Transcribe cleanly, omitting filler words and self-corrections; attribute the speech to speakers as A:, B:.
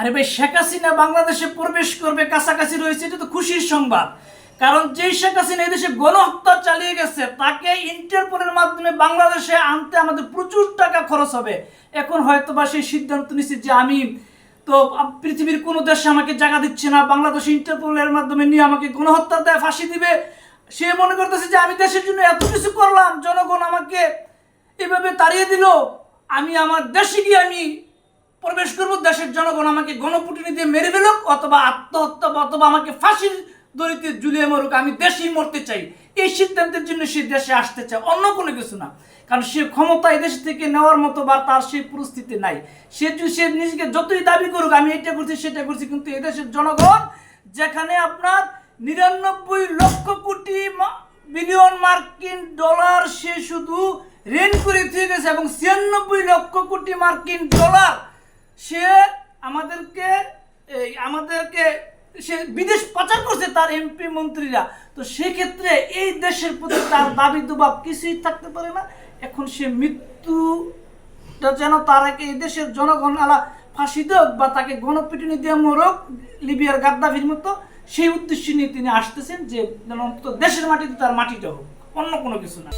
A: আরে ভাই, শেখ হাসিনা বাংলাদেশে প্রবেশ করবে কাছাকাছি রয়েছে, এটা তো খুশির সংবাদ। কারণ যেই শেখ হাসিনা এই দেশে গণহত্যা চালিয়ে গেছে তাকে ইন্টারপোলের মাধ্যমে বাংলাদেশে আনতে আমাদের প্রচুর টাকা খরচ হবে। এখন হয়তো বা সেই সিদ্ধান্ত নিচ্ছে যে আমি তো পৃথিবীর কোনো দেশে আমাকে জায়গা দিচ্ছে না, বাংলাদেশ ইন্টারপোলের মাধ্যমে নিয়ে আমাকে গণহত্যার দায়ে ফাঁসি দিবে। সে মনে করতেছে যে আমি দেশের জন্য এত কিছু করলাম, জনগণ আমাকে এভাবে তাড়িয়ে দিল, আমি আমার দেশে গিয়ে আমি প্রবেশ করবো, দেশের জনগণ আমাকে গণপুটিনি দিয়ে মেরে ফেলুক, অথবা আত্মহত্যা অথবা আমাকে ফাঁসির দড়িতে ঝুলিয়ে মরুক, আমি দেশেই মরতে চাই। এই সিদ্ধান্তের জন্য সে দেশে আসতে চায়, অন্য কোনো কিছু না। কারণ সে ক্ষমতা এই দেশ থেকে নেওয়ার মতো বা তার সেই পরিস্থিতি নাই। সে নিজেকে যতই দাবি করুক আমি এটা করছি সেটা করছি, কিন্তু এদেশের জনগণ যেখানে আপনার 99 লক্ষ কোটি বিলিয়ন মার্কিন ডলার সে শুধু ঋণ করে দিয়ে গেছে, এবং 96 লক্ষ কোটি মার্কিন ডলার সে আমাদেরকে সে বিদেশ পাচার করছে তার এমপি মন্ত্রীরা। তো সেক্ষেত্রে এই দেশের প্রতি তার দাবি দুবাব কিছুই থাকতে পারে না। এখন সে মৃত্যুটা যেন তার এই দেশের জনগণ আলা ফাঁসি দেওক বা তাকে গণপিটুনি দিয়ে মরক লিবিয়ার গাদ্দাফির মতো, সেই উদ্দেশ্য নিয়ে তিনি আসতেছেন যে যেন অন্তত দেশের মাটিতে তার মাটিটা হোক, অন্য কোনো কিছু না।